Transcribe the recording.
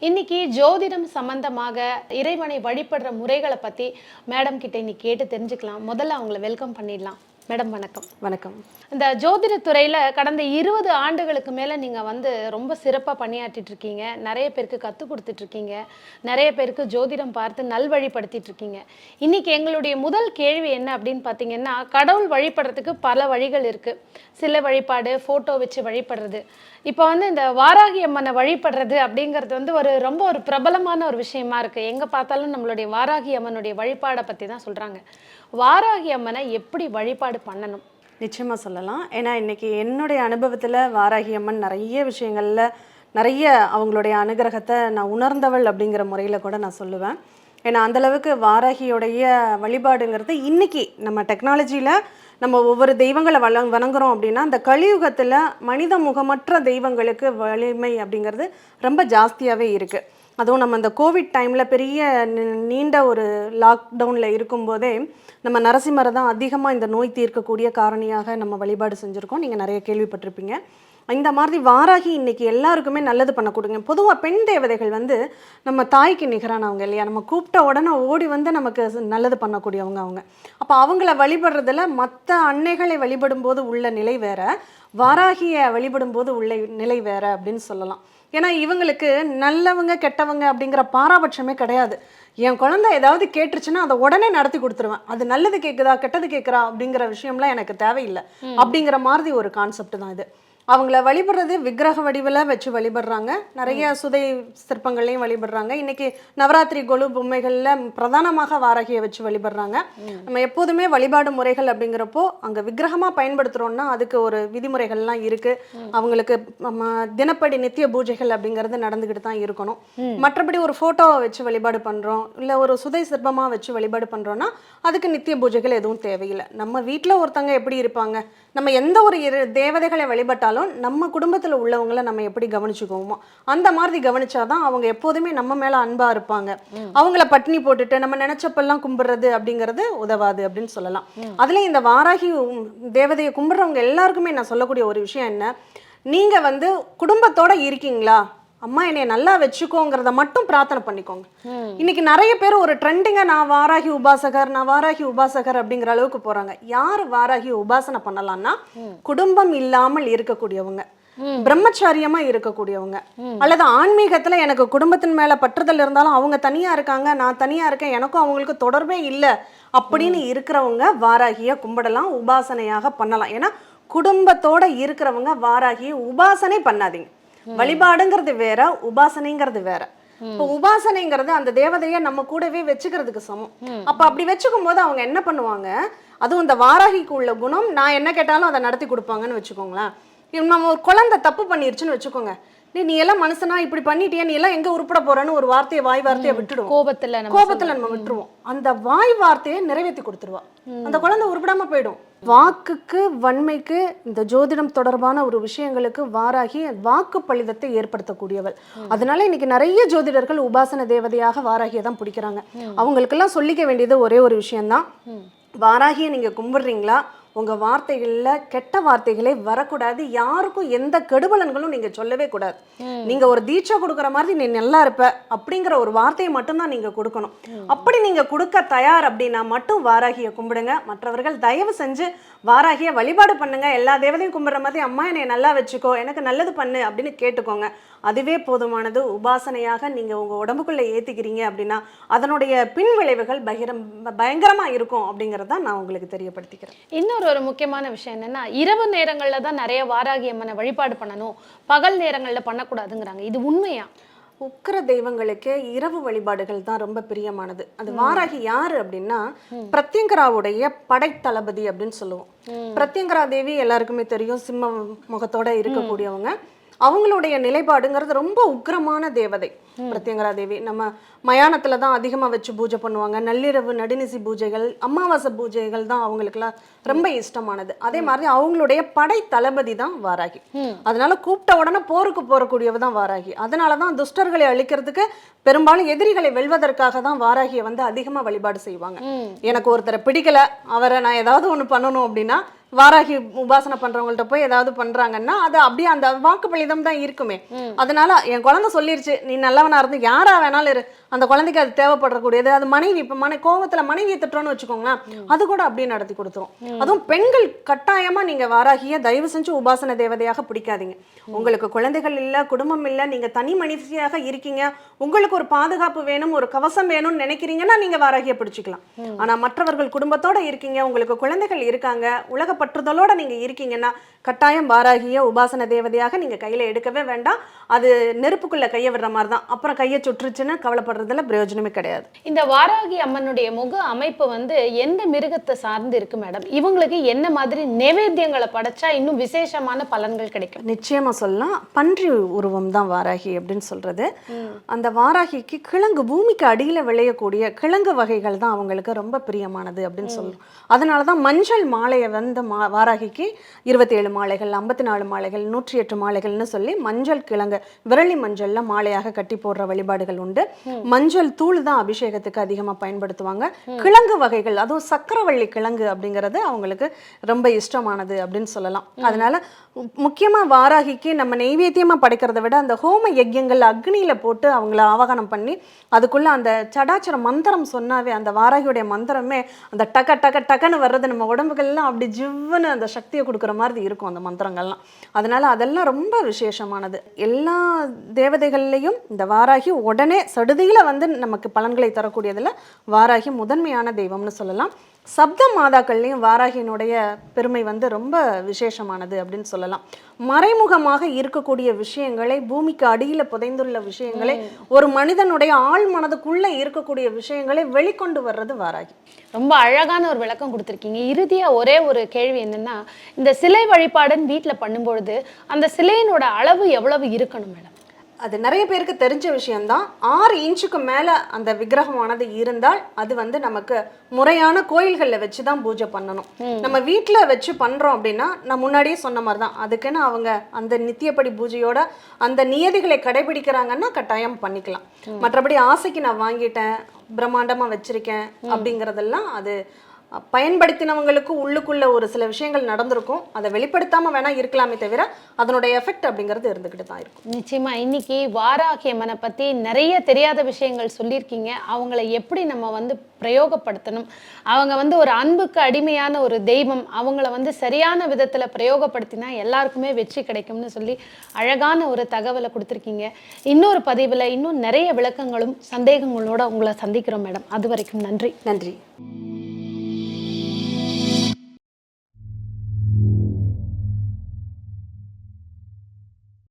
இன்னைக்கு ஜோதிடம் சம்பந்தமாக இறைவனை வழிபடுற முறைகளை பத்தி மேடம் கிட்ட இன்னைக்கு கேட்டு தெரிஞ்சுக்கலாம். முதல்ல அவங்களை வெல்கம் பண்ணிடலாம். மேடம் வணக்கம். வணக்கம். இந்த ஜோதிட துறையில கடந்த 20 ஆண்டுகளுக்கு மேல நீங்க ரொம்ப சிறப்பா பணியாற்றிட்டு இருக்கீங்க. நிறைய பேருக்கு கற்றுக் கொடுத்துட்டு இருக்கீங்க. நிறைய பேருக்கு ஜோதிடம் பார்த்து நல்வழிப்படுத்திட்டு இருக்கீங்க. இன்னைக்கு எங்களுடைய முதல் கேள்வி என்ன அப்படின்னு பார்த்தீங்கன்னா, கடவுள் வழிபடுறதுக்கு பல வழிகள் இருக்கு. சில வழிபாடு ஃபோட்டோ வச்சு வழிபடுறது. இப்போ இந்த வாராகி அம்மனை வழிபடுறது அப்படிங்கிறது ரொம்ப ஒரு பிரபலமான ஒரு விஷயமா இருக்கு. எங்க பார்த்தாலும் நம்மளுடைய வாராகி அம்மனுடைய வழிபாடை பத்தி தான் சொல்றாங்க. வாராகி அம்மனை எப்படி வழிபாடு பண்ணணும்? நிச்சயமா சொல்லலாம். ஏன்னா இன்னைக்கு என்னுடைய அனுபவத்தில் வாராகி அம்மன் நிறைய விஷயங்களில் நிறைய அவங்களுடைய அனுகிரகத்தை நான் உணர்ந்தவள் அப்படிங்கிற முறையில் கூட நான் சொல்லுவேன். ஏன்னா அந்தளவுக்கு வாராகியோடைய வழிபாடுங்கிறது இன்னைக்கு நம்ம டெக்னாலஜியில் நம்ம ஒவ்வொரு தெய்வங்களை வணங்குறோம் அப்படின்னா, அந்த கலியுகத்தில் மனித முகமற்ற தெய்வங்களுக்கு வலிமை அப்படிங்கிறது ரொம்ப ஜாஸ்தியாகவே இருக்குது. அதுவும் நம்ம இந்த கோவிட் டைமில் பெரிய நீண்ட ஒரு லாக்டவுனில் இருக்கும்போதே நம்ம நரசிம்மரை தான் அதிகமாக இந்த நோய் தீர்க்கக்கூடிய காரணியாக நம்ம வழிபாடு செஞ்சுருக்கோம். நீங்கள் நிறைய கேள்விப்பட்டிருப்பீங்க. இந்த மாதிரி வாராகி இன்னைக்கு எல்லாருக்குமே நல்லது பண்ணக்கூடுங்க. பொதுவாக பெண் தேவதைகள் நம்ம தாய்க்கு நிகரானவங்க இல்லையா? நம்ம கூப்பிட்ட உடனே ஓடி நமக்கு நல்லது பண்ணக்கூடியவங்க அவங்க. அப்போ அவங்கள வழிபடுறதுல மற்ற அன்னைகளை வழிபடும் போது உள்ள நிலை வேற, வாராகியை வழிபடும் போது உள்ள நிலை வேற அப்படின்னு சொல்லலாம். ஏன்னா இவங்களுக்கு நல்லவங்க கெட்டவங்க அப்படிங்கிற பாராபட்சமே கிடையாது. என் குழந்தை ஏதாவது கேட்டுருச்சுன்னா அதை உடனே நடத்தி கொடுத்துருவேன். அது நல்லது கேட்குதா கெட்டது கேட்குறா அப்படிங்கிற விஷயம்லாம் எனக்கு தேவையில்லை அப்படிங்கிற மாதிரி ஒரு கான்செப்ட் தான் இது. அவங்கள வழிபடுறது விக்கிரக வடிவில் வச்சு வழிபடுறாங்க. நிறைய சுதை சிற்பங்கள்லையும் வழிபடுறாங்க. இன்னைக்கு நவராத்திரி கொலு பொம்மைகளில் பிரதானமாக வாராகியை வச்சு வழிபடுறாங்க. நம்ம எப்போதுமே வழிபாடு முறைகள் அப்படிங்கிறப்போ அங்கே விக்கிரகமாக பயன்படுத்துகிறோம்னா அதுக்கு ஒரு விதிமுறைகள்லாம் இருக்குது. அவங்களுக்கு நம்ம தினப்படி நித்திய பூஜைகள் அப்படிங்கிறது நடந்துக்கிட்டு தான் இருக்கணும். மற்றபடி ஒரு ஃபோட்டோவை வச்சு வழிபாடு பண்ணுறோம், இல்லை ஒரு சுதை சிற்பமாக வச்சு வழிபாடு பண்ணுறோன்னா அதுக்கு நித்திய பூஜைகள் எதுவும் தேவையில்லை. நம்ம வீட்டில் ஒருத்தங்க எப்படி இருப்பாங்க, நம்ம எந்த ஒரு தேவதைகளை வழிபட்டாலும் நம்ம குடும்பத்தில் உள்ளவங்களை நம்ம எப்படி கவனிச்சுக்குவோமோ அந்த மாதிரி கவனிச்சாதான் அவங்க எப்போதுமே நம்ம மேல அன்பா இருப்பாங்க. அவங்கள பட்டினி போட்டுட்டு நம்ம நினைச்சப்பெல்லாம் கும்பிடுறது அப்படிங்கிறது உதவாது அப்படின்னு சொல்லலாம். அதுல இந்த வாராகி தேவதையை கும்பிடுறவங்க எல்லாருக்குமே நான் சொல்லக்கூடிய ஒரு விஷயம் என்ன, நீங்க குடும்பத்தோட இருக்கீங்களா, அம்மா என்னைய நல்லா வச்சுக்கோங்கிறத மட்டும் பிரார்த்தனை பண்ணிக்கோங்க. இன்னைக்கு நிறைய பேர் ஒரு ட்ரெண்டிங்கா நான் வாராகி உபாசகர் அப்படிங்கிற அளவுக்கு போறாங்க. யாரு வாராகி உபாசனை பண்ணலாம்னா, குடும்பம் இல்லாமல் இருக்கக்கூடியவங்க, பிரம்மச்சாரியமா இருக்கக்கூடியவங்க, அல்லது ஆன்மீகத்துல எனக்கு குடும்பத்தின் மேல பற்றுதல் இருந்தாலும் அவங்க தனியா இருக்காங்க, நான் தனியா இருக்கேன், எனக்கும் அவங்களுக்கு தொடர்பே இல்லை அப்படின்னு இருக்கிறவங்க வாராகிய கும்பிடலாம், உபாசனையாக பண்ணலாம். ஏன்னா குடும்பத்தோட இருக்கிறவங்க வாராகிய உபாசனை பண்ணாதீங்க. வழிபாடுங்கிறது வேற, உபாசனைங்கிறது வேற. இப்போ உபாசனைங்கிறது அந்த தேவதையை நம்ம கூடவே வச்சுக்கிறதுக்கு சமம். அப்ப அப்படி வச்சுக்கும் போது அவங்க என்ன பண்ணுவாங்க, அதுவும் இந்த வாராகிக்கு உள்ள குணம், நான் என்ன கேட்டாலும் அதை நடத்தி கொடுப்பாங்கன்னு வச்சுக்கோங்களேன். நம்ம ஒரு குழந்தை தப்பு பண்ணிருச்சுன்னு வச்சுக்கோங்க, நீ எல்லாம் மனுஷனா இப்படி பண்ணிட்டியா, நீ எல்லாம் எங்க உருப்பட போறன்னு ஒரு வார்த்தையை வாய் வார்த்தையை விட்டுடுவோம். கோபத்துல நம்ம விட்டுருவோம். அந்த வாய் வார்த்தையை நிறைவேற்றி கொடுத்துருவா, அந்த குழந்தை உருப்படாம போயிடும். வாக்குக்கு வன்மைக்கு இந்த ஜோதிடம் தொடர்பான ஒரு விஷயங்களுக்கு வாராகி வாக்கு பலிதத்தை ஏற்படுத்தக்கூடியவள். அதனால இன்னைக்கு நிறைய ஜோதிடர்கள் உபாசன தேவதையாக வாராகியை தான் பிடிக்கிறாங்க. அவங்களுக்கெல்லாம் சொல்லிக்க வேண்டியது ஒரே ஒரு விஷயம்தான், வாராகியை நீங்க கும்பிடுறீங்களா, உங்க வார்த்தைகள்ல கெட்ட வார்த்தைகளே வரக்கூடாது, யாருக்கும் எந்த கெடுபலன்களும் நீங்க சொல்லவே கூடாது. நீங்க ஒரு தீட்சை கொடுக்குற மாதிரி நீ நல்லா இருப்ப அப்படிங்கிற ஒரு வார்த்தையை மட்டும்தான் நீங்க கொடுக்கணும். அப்படி நீங்க கொடுக்க தயார் அப்படின்னா மட்டும் வாராகியை கும்பிடுங்க. மற்றவர்கள் தயவு செஞ்சு வாராகியை வழிபாடு பண்ணுங்க. எல்லா தேவதையும் கும்பிடுற மாதிரி அம்மா என்னை நல்லா வச்சுக்கோ, எனக்கு நல்லது பண்ணு அப்படின்னு கேட்டுக்கோங்க. அதுவே போதுமானது. உபாசனையாக நீங்க உங்க உடம்புக்குள்ள ஏத்திக்கிறீங்க அப்படின்னா அதனுடைய பின் விளைவுகள் பயங்கரமா இருக்கும் அப்படிங்கறத நான் உங்களுக்கு தெரியப்படுத்திக்கிறேன். இன்னொரு முக்கியமான விஷயம் என்னன்னா, இரவு நேரங்கள்ல தான் நிறைய வாராகி அம்மனை வழிபாடு பண்ணணும், பகல் நேரங்கள்ல பண்ணக்கூடாதுங்கிறாங்க. இது உண்மையா? உக்கிர தெய்வங்களுக்கு இரவு வழிபாடுகள் தான் ரொம்ப பிரியமானது. அது வாராகி யாரு அப்படின்னா, பிரத்யங்கராவுடைய படைத்தளபதி அப்படின்னு சொல்லுவோம். பிரத்யங்கரா தேவி எல்லாருக்குமே தெரியும், சிம்ம முகத்தோட இருக்கக்கூடியவங்க. அவங்களுடைய நிலைப்பாடுங்கிறது ரொம்ப உக்கிரமான தேவதை பிரத்யங்கரா தேவி. நம்ம மயானத்துல தான் அதிகமா வச்சு பூஜை பண்ணுவாங்க. நள்ளிரவு நடுநிசி பூஜைகள், அமாவாசை பூஜைகள் தான் அவங்களுக்குலாம் ரொம்ப இஷ்டமானது. அதே மாதிரி அவங்களுடைய படை தளபதி தான் வாராகி. அதனால கூப்பிட்ட உடனே போருக்கு போறக்கூடியவ தான் வாராகி. அதனாலதான் துஷ்டர்களை அழிக்கிறதுக்கு, பெரும்பாலும் எதிரிகளை வெல்வதற்காக தான் வாராகியை அதிகமா வழிபாடு செய்வாங்க. எனக்கு ஒருத்தரை பிடிக்கல, அவரை நான் ஏதாவது ஒண்ணு பண்ணணும் அப்படின்னா வாராகி உபாசனை பண்றவங்கள்ட்ட போய் ஏதாவது பண்றாங்கன்னா அது அப்படியே அந்த வாக்கு பலிதம் தான் இருக்குமே. அதனால என் குழந்தை சொல்லிருச்சு, நீ நல்லவனா இருந்து யாரா வேணாலும் இரு, அந்த குழந்தைக்கு அது தேவைப்படக்கூடியது. அது மனைவி இப்ப கோவத்துல மனைவியை திட்டுறோன்னு வச்சுக்கோங்களேன், அது கூட அப்படியே நடத்தி கொடுத்துரும். அதுவும் பெண்கள் கட்டாயமா நீங்க வாராகிய தயவு செஞ்சு உபாசன தேவதையாக பிடிக்காதீங்க. உங்களுக்கு குழந்தைகள் இல்ல, குடும்பம் இல்ல, நீங்க தனி மனுஷியாக இருக்கீங்க, உங்களுக்கு ஒரு பாதுகாப்பு வேணும், ஒரு கவசம் வேணும்னு நினைக்கிறீங்கன்னா நீங்க வாராகிய பிடிச்சிக்கலாம். ஆனா மற்றவர்கள் குடும்பத்தோட இருக்கீங்க, உங்களுக்கு குழந்தைகள் இருக்காங்க, உலக பற்றுதலோட நீங்க இருக்கீங்கன்னா கட்டாயம் வாராகிய உபாசன தேவதையாக நீங்க கையில எடுக்கவே வேண்டாம். அது நெருப்புக்குள்ள கையை விடுற மாதிரி தான். அப்புறம் கையை சுற்றுச்சுன்னு கவலைப்படுறதுல பிரயோஜனமே கிடையாது. இந்த வாராகி அம்மனுடைய முக அமைப்பு வந்து எந்த மிருகத்தை சார்ந்து இருக்கு மேடம்? இவங்களுக்கு என்ன மாதிரி நைவேத்தியங்களை படைச்சா இன்னும் விசேஷமான பலன்கள் கிடைக்கும்? நிச்சயமா சொல்லலாம். பன்றி உருவம் தான் வாராகி அப்படின்னு சொல்றது. அந்த வாராகிக்கு கிழங்கு, பூமிக்கு அடியில விளையக்கூடிய கிழங்கு வகைகள் தான் அவங்களுக்கு ரொம்ப பிரியமானது அப்படின்னு சொல்றோம். அதனாலதான் மஞ்சள் மாலையை வந்து வாராகிக்கு 27 மாலைகள், 54 மாலைகள், 108 மாலைகள்னு சொல்லி மஞ்சள் கிழங்கு, விரலி மஞ்சள்ல மாலையாக கட்டி போடுற வழிபாடுகள் உண்டு. மஞ்சள் தூள் தான் அபிஷேகத்துக்கு அதிகமா பயன்படுத்துவாங்க. கிழங்கு வகைகள், அதுவும் சக்கரவள்ளி கிழங்கு அப்படிங்கிறது அவங்களுக்கு ரொம்ப இஷ்டமானது அப்படின்னு சொல்லலாம். அதனால முக்கியமா வாராகிக்கு நம்ம நெய்வேத்தியமா படைக்கிறத விட அந்த ஹோம யஜ்யங்கள் அக்னியில போட்டு அவங்கள ஆவாகனம் பண்ணி அதுக்குள்ள அந்த சடாச்சர மந்திரம் சொன்னாவே, அந்த வாராகியுடைய மந்திரமே அந்த டக டக டகன்னு வர்றது நம்ம உடம்புகள்லாம் அப்படி ஜிவ்வுன்னு அந்த சக்தியை கொடுக்குற மாதிரி இருக்கும் அந்த மந்திரங்கள்லாம். அதனால அதெல்லாம் ரொம்ப விசேஷமானது. எல்லா தேவதைகள்லையும் இந்த வாராகி உடனே சடுதியில வந்து நமக்கு பலன்களை தரக்கூடியதுல வாராகி முதன்மையான தெய்வம்னு சொல்லலாம். சப்த மாதாக்கள்லையும் வாராகியினுடைய பெருமை வந்து ரொம்ப விசேஷமானது அப்படின்னு சொல்லலாம். மறைமுகமாக இருக்கக்கூடிய விஷயங்களை, பூமிக்கு அடியில புதைந்துள்ள விஷயங்களை, ஒரு மனிதனுடைய ஆழ் மனதுக்குள்ள இருக்கக்கூடிய விஷயங்களை வெளிக்கொண்டு வர்றது வாராகி. ரொம்ப அழகான ஒரு விளக்கம் கொடுத்துருக்கீங்க. இறுதியா ஒரே ஒரு கேள்வி என்னன்னா, இந்த சிலை வழிபாடுன்னு வீட்டுல பண்ணும்பொழுது அந்த சிலையினோட அளவு எவ்வளவு இருக்கணும் மேடம்? அது நிறைய பேருக்கு தெரிஞ்ச விஷயம்தான். 6 இன்ச்சுக்கு மேல அந்த விக்கிரகமானது இருந்தால் அது வந்து நமக்கு முறையான கோயில்களில் வச்சு தான் பூஜை பண்ணணும். நம்ம வீட்டில் வச்சு பண்றோம் அப்படின்னா நான் முன்னாடியே சொன்ன மாதிரி தான், அதுக்குன்னு அவங்க அந்த நித்தியப்படி பூஜையோட அந்த நியதிகளை கடைபிடிக்கிறாங்கன்னா கட்டாயம் பண்ணிக்கலாம். மற்றபடி ஆசைக்கு நான் வாங்கிட்டேன், பிரம்மாண்டமா வச்சிருக்கேன் அப்படிங்கிறதெல்லாம் அது பயன்படுத்தினவங்களுக்கு உள்ளுக்குள்ள ஒரு சில விஷயங்கள் நடந்திருக்கும். அதை வெளிப்படுத்தாம வேணா இருக்கலாமே தவிர அதனுடைய எஃபெக்ட் அப்படிங்கிறது இருந்துகிட்டு தான் இருக்கும். நிச்சயமா இன்னைக்கு வாராகி அம்மனை பத்தி நிறைய தெரியாத விஷயங்கள் சொல்லியிருக்கீங்க. அவங்கள எப்படி நம்ம வந்து பிரயோகப்படுத்தணும், அவங்க வந்து ஒரு அன்புக்கு அடிமையான ஒரு தெய்வம், அவங்கள வந்து சரியான விதத்துல பிரயோகப்படுத்தினா எல்லாருக்குமே வெற்றி கிடைக்கும்னு சொல்லி அழகான ஒரு தகவலை கொடுத்துருக்கீங்க. இன்னொரு பதிவுல இன்னும் நிறைய விளக்கங்களும் சந்தேகங்களோட உங்களை சந்திக்கிறோம் மேடம். அது வரைக்கும் நன்றி. நன்றி.